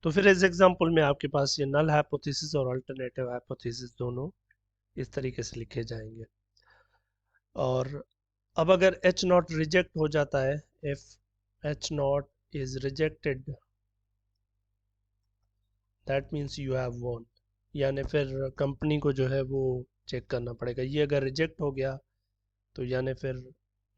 तो फिर इस एग्जांपल में आपके पास ये नल हाइपोथेसिस और अल्टरनेटिव हाइपोथेसिस दोनों इस तरीके से लिखे जाएंगे। और अब अगर एच नॉट रिजेक्ट हो जाता है, if H not is rejected, that means you have von, यानी फिर कंपनी को जो है वो चेक करना पड़ेगा। ये अगर रिजेक्ट हो गया तो यानी फिर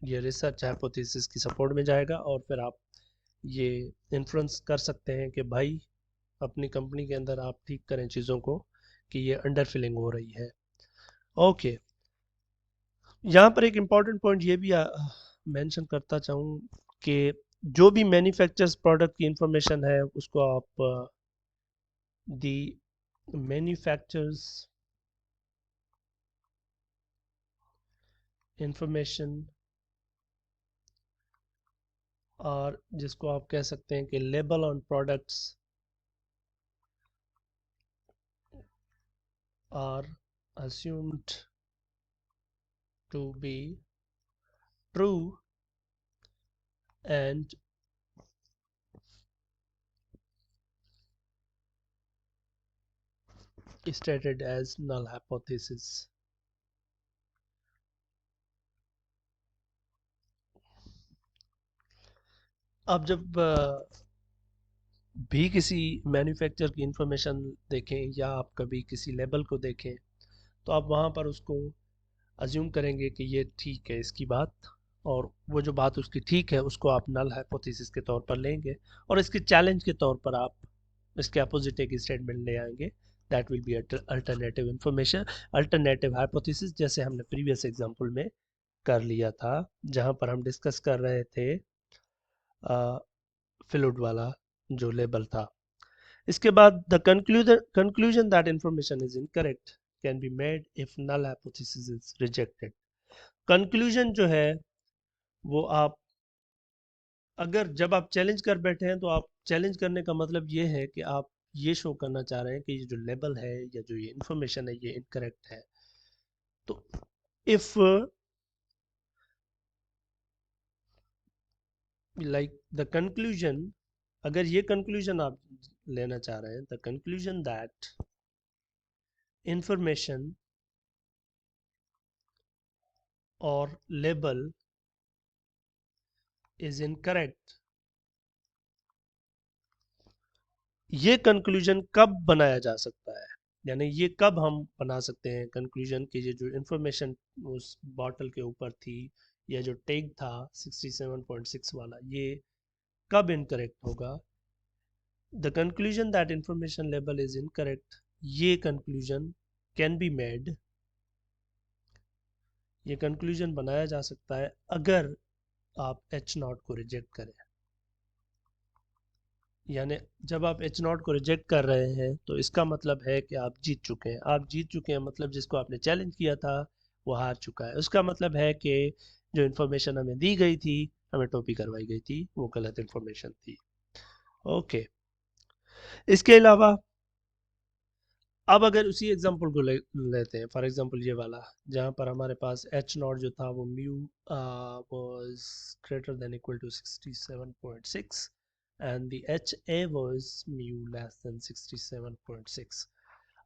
ये रिसर्च हाइपोथेसिस की सपोर्ट में जाएगा, और फिर आप ये इन्फ्लुएंस कर सकते हैं कि भाई अपनी कंपनी के अंदर आप ठीक करें चीज़ों को कि ये अंडर फिलिंग हो रही है। ओके, यहाँ पर एक इम्पॉर्टेंट पॉइंट ये भी मेंशन करता चाहूँ कि जो भी मैन्युफैक्चर्स प्रोडक्ट की इंफॉर्मेशन है उसको आप दी मैन्युफैक्चर्स इंफॉर्मेशन, और जिसको आप कह सकते हैं कि label on products are assumed to be true and stated as null hypothesis। अब जब भी किसी मैन्युफैक्चर की इंफॉर्मेशन देखें या आप कभी किसी लेबल को देखें तो आप वहाँ पर उसको अज्यूम करेंगे कि ये ठीक है इसकी बात, और वो जो बात उसकी ठीक है उसको आप नल हाइपोथेसिस के तौर पर लेंगे, और इसके चैलेंज के तौर पर आप इसके अपोजिट एक स्टेटमेंट ले आएंगे, that will be alternative information, alternative hypothesis, जैसे हमने प्रीवियस एग्जांपल में कर लिया था जहाँ पर हम डिस्कस कर रहे थे फ्लूइड वाला जो लेबल था। इसके बाद the conclusion that information is incorrect can be made if null hypothesis is rejected। Conclusion जो है वो आप अगर जब आप चैलेंज कर बैठे हैं तो आप चैलेंज करने का मतलब ये है कि आप ये शो करना चाह रहे हैं कि ये जो लेबल है या जो ये इंफॉर्मेशन है ये इनकरेक्ट है। तो इफ लाइक द कंक्लूजन, अगर ये कंक्लूजन आप लेना चाह रहे हैं, द कंक्लूजन दैट इंफॉर्मेशन और लेबल इज इनकरेक्ट, ये कंक्लूजन कब बनाया जा सकता है, यानी ये कब हम बना सकते हैं कंक्लूजन कि ये जो इंफॉर्मेशन उस बॉटल के ऊपर थी या जो टैग था 67.6 वाला, ये कब इनकरेक्ट होगा। The conclusion that information level is incorrect, ये कंक्लूजन कैन बी मेड, ये कंक्लूजन बनाया जा सकता है अगर आप एच नॉट को रिजेक्ट करें। यानी जब आप एच नॉट को रिजेक्ट कर रहे हैं तो इसका मतलब है कि आप जीत चुके हैं। आप जीत चुके हैं मतलब जिसको आपने चैलेंज किया था वो हार चुका है। उसका मतलब है कि जो इन्फॉर्मेशन हमें दी गई थी, हमें टॉपी करवाई गई थी, वो गलत इन्फॉर्मेशन थी। ओके, इसके अलावा अब अगर उसी एग्जांपल को लेते हैं, फॉर एग्जांपल ये वाला जहाँ पर हमारे पास एच नॉट जो था वो mu was greater than equal to 67.6 and the H A was mu less than 67.6।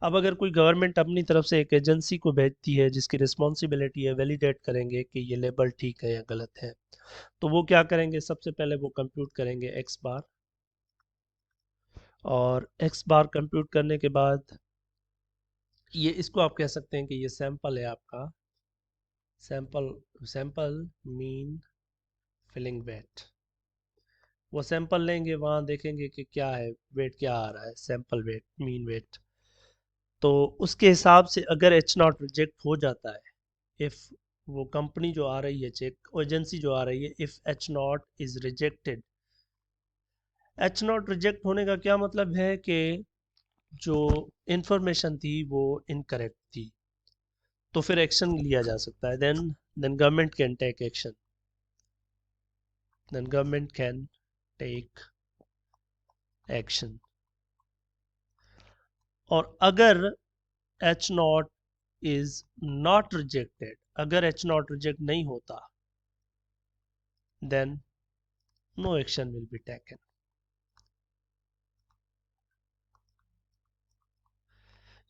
अब अगर कोई गवर्नमेंट अपनी तरफ से एक एजेंसी को भेजती है जिसकी रिस्पॉन्सिबिलिटी है वैलिडेट करेंगे कि ये लेबल ठीक है या गलत है, तो वो क्या करेंगे, सबसे पहले वो कंप्यूट करेंगे एक्स बार, और एक्स बार कंप्यूट करने के बाद ये इसको आप कह सकते हैं कि ये सैंपल है आपका, sample, sample mean filling weight. वो सैंपल लेंगे, वहाँ देखेंगे कि क्या है, वेट क्या आ रहा है, सैंपल वेट, मीन वेट। तो उसके हिसाब से अगर एच नॉट रिजेक्ट हो जाता है, इफ़ वो कंपनी जो आ रही है चेक, एजेंसी जो आ रही है, if H not is rejected, H not reject होने का क्या मतलब है कि जो इंफॉर्मेशन थी वो इनकरेक्ट थी, तो फिर एक्शन लिया जा सकता है। Then government can take action, then government can take action। और अगर H not is not rejected, अगर एच नॉट रिजेक्ट नहीं होता, then no action will be taken.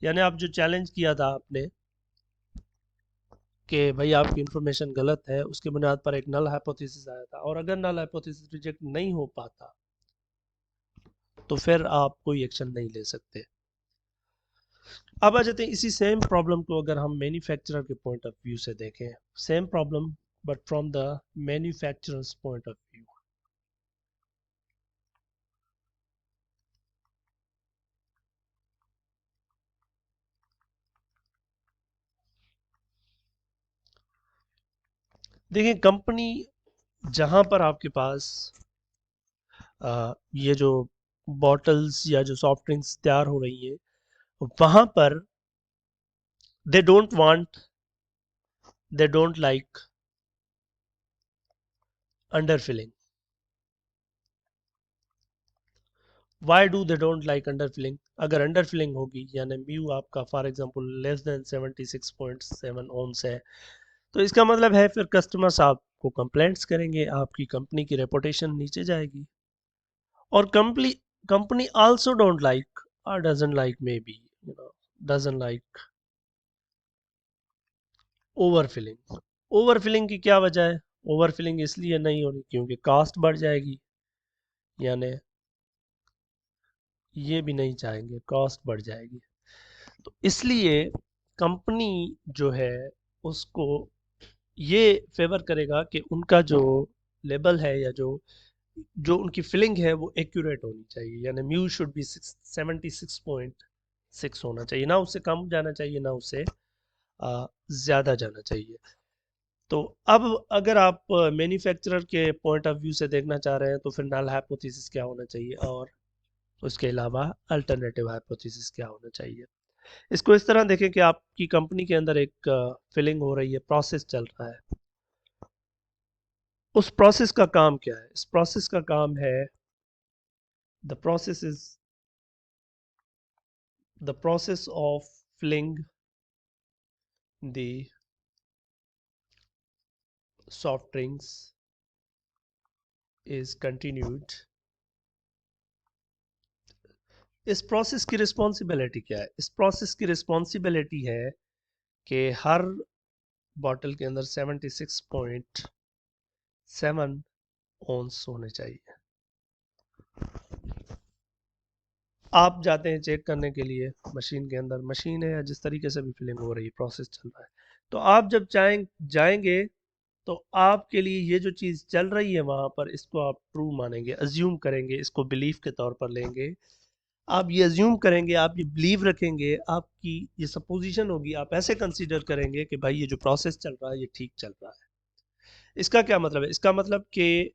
यानी आप जो चैलेंज किया था आपने कि भाई आपकी इंफॉर्मेशन गलत है, उसके बुनियाद पर एक नल हाइपोथेसिस आया था, और अगर नल हाइपोथेसिस रिजेक्ट नहीं हो पाता तो फिर आप कोई एक्शन नहीं ले सकते। अब आ जाते हैं इसी सेम प्रॉब्लम को अगर हम मैन्युफैक्चरर के पॉइंट ऑफ व्यू से देखें, same problem but from the manufacturers point of view. देखिए कंपनी जहां पर आपके पास ये जो बॉटल्स या जो सॉफ्ट ड्रिंक्स तैयार हो रही है, वहां पर they don't want, they don't like under filling. Why do they don't like under filling? अगर अंडर फिलिंग होगी यानी म्यू आपका for example less than 76.7 ounces है, तो इसका मतलब है फिर कस्टमर्स आपको कंप्लेंट्स करेंगे, आपकी कंपनी की रेपुटेशन नीचे जाएगी। और कंपनी आल्सो डोंट लाइक और doesn't like may be doesn't like overfilling. Overfilling की क्या वजह है? ओवरफिलिंग इसलिए नहीं होनी क्योंकि कॉस्ट बढ़ जाएगी, यानी ये भी नहीं चाहेंगे, कॉस्ट बढ़ जाएगी। तो इसलिए कंपनी जो है उसको ये फेवर करेगा कि उनका जो लेबल है या जो जो उनकी फिलिंग है वो एक्यूरेट होनी चाहिए, यानी म्यू शुड बी 76.6 होना चाहिए, ना उससे कम जाना चाहिए ना उससे ज़्यादा जाना चाहिए। तो अब अगर आप मैन्युफैक्चरर के पॉइंट ऑफ व्यू से देखना चाह रहे हैं तो फिर नल हाइपोथेसिस क्या होना चाहिए और उसके अलावा अल्टरनेटिव हाइपोथेसिस क्या होना चाहिए। इसको इस तरह देखें कि आपकी कंपनी के अंदर एक फिलिंग हो रही है, प्रोसेस चल रहा है। उस प्रोसेस का काम क्या है? इस प्रोसेस का काम है the process is the process of filling the soft drinks is continued. इस प्रोसेस की रिस्पॉन्सिबिलिटी क्या है? इस प्रोसेस की रिस्पॉन्सिबिलिटी है कि हर बॉटल के अंदर 76.7 ओंस होने चाहिए। आप जाते हैं चेक करने के लिए मशीन के अंदर, मशीन है या जिस तरीके से भी फिलिंग हो रही है, प्रोसेस चल रहा है, तो आप जब जाएंगे तो आपके लिए ये जो चीज़ चल रही है वहां पर, इसको आप ट्रू मानेंगे, अज्यूम करेंगे, इसको बिलीफ के तौर पर लेंगे। आप ये अज्यूम करेंगे, आप ये बिलीव रखेंगे, आपकी ये सपोजिशन होगी, आप ऐसे कंसीडर करेंगे कि भाई ये जो प्रोसेस चल रहा है ये ठीक चल रहा है। इसका क्या मतलब है? इसका मतलब कि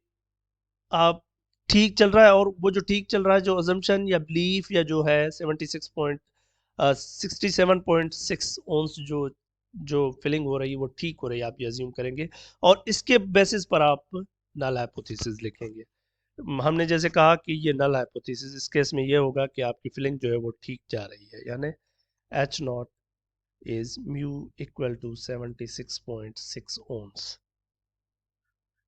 आप ठीक चल रहा है, और वो जो ठीक चल रहा है, जो अजम्पशन या बिलीफ या जो है 67.6 ओंस जो जो फिलिंग हो रही है वो ठीक हो रही है, आप ये अज्यूम करेंगे और इसके बेसिस पर आप नल हाइपोथेसिस लिखेंगे। हमने जैसे कहा कि ये नल हाइपोथेसिस, इस केस में ये होगा कि आपकी फिलिंग जो है वो ठीक जा रही है, यानी H not is mu equal to 76.6 ounces.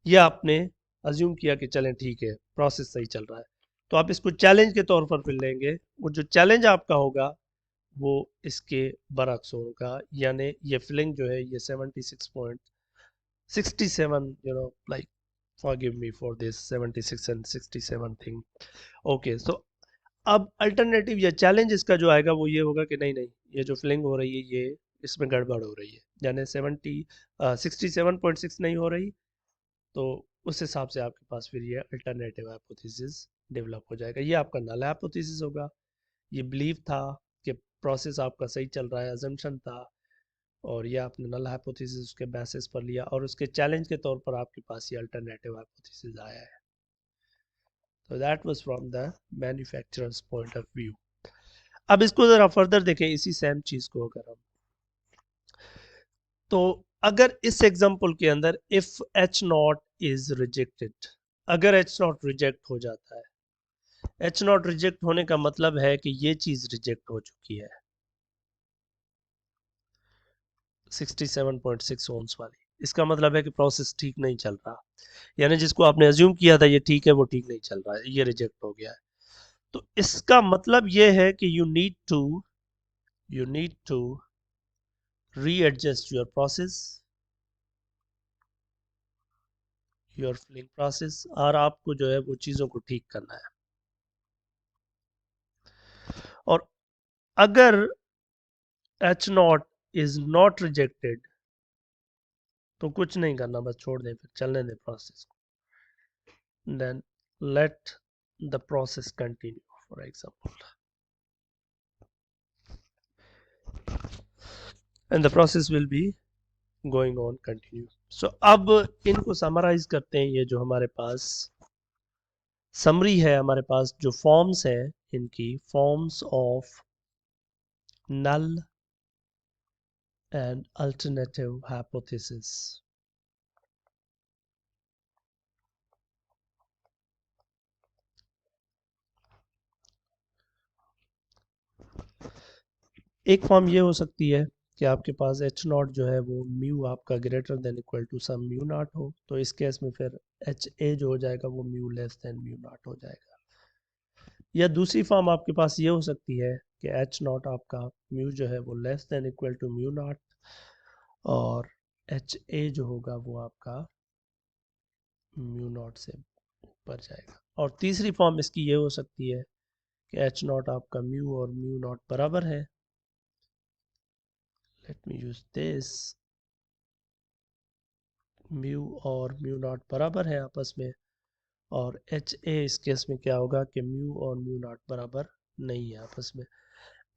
ये आपने अज्यूम किया कि चलें ठीक है, प्रोसेस सही चल रहा है, तो आप इसको चैलेंज के तौर पर फिर लेंगे। वो जो चैलेंज आपका होगा वो इसके बरक्स होगा, यानी ये फिलिंग जो है ये 76.67, like forgive me for this 76 and 67 thing। Okay, so अब अल्टरनेटिव या चैलेंज इसका जो आएगा वो ये होगा कि नहीं नहीं, ये जो फिलिंग हो रही है ये इसमें गड़बड़ हो रही है, यानी 67.6 नहीं हो रही, तो उस हिसाब से आपके पास फिर ये अल्टरनेटिव हाइपोथेसिस डेवलप हो जाएगा। ये आपका नल हाइपोथेसिस होगा, ये बिलीव था कि प्रोसेस आपका सही चल रहा है, अजम्पशन था, और ये आपने नल हाइपोथेसिस उसके बेसिस पर लिया, और उसके चैलेंज के तौर पर आपके पास ये अल्टरनेटिव हाइपोथेसिस आया है। तो that was from the manufacturers point of view. अब इसको जरा फर्दर देखें, इसी सेम चीज को अगर हम, तो अगर इस एग्जांपल के अंदर if H not is rejected, अगर एच नॉट रिजेक्ट हो जाता है, एच नॉट रिजेक्ट होने का मतलब है कि ये चीज रिजेक्ट हो चुकी है, 67.6 ओम्स वाली, इसका मतलब है कि प्रोसेस ठीक नहीं चल रहा, यानी जिसको आपने अज्यूम किया था ये ठीक है वो ठीक नहीं चल रहा है, ये रिजेक्ट हो गया है। तो इसका मतलब ये है कि you need to readjust your process, your filling process, और आपको जो है वो चीज़ों को ठीक करना है। और अगर H0 is not rejected तो कुछ नहीं करना, बस छोड़ दें, फिर चलने दें प्रोसेस को। then let the process continue, for example, and the process will be going on continue. So अब इनको समराइज करते हैं। ये जो हमारे पास समरी है, हमारे पास जो फॉर्म्स हैं इनकी, forms of null and alternative hypothesis. एक फॉर्म ये हो सकती है कि आपके पास एच नॉट जो है वो म्यू आपका greater than equal to some mu not हो, तो इस केस में फिर एच ए जो हो जाएगा वो mu less then mu not हो जाएगा। या दूसरी फॉर्म आपके पास ये हो सकती है कि एच नॉट आपका म्यू जो है वो less than equal to mu not, और एच ए जो होगा वो आपका म्यू नॉट से ऊपर जाएगा। और तीसरी फॉर्म इसकी ये हो सकती है कि एच नॉट आपका म्यू और म्यू नॉट बराबर है। Let me use this, mu और म्यू नॉट बराबर है आपस में, और एच ए इस केस में क्या होगा कि म्यू और म्यू नॉट बराबर नहीं है आपस में।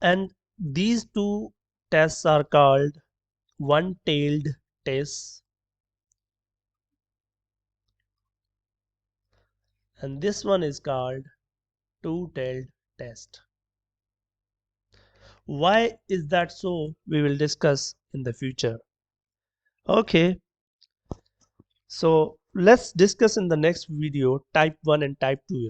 And these two tests are called one tailed test, and this one is called two-tailed test. Why is that so? We will discuss in the future. Okay, so let's discuss in the next video type 1 and type 2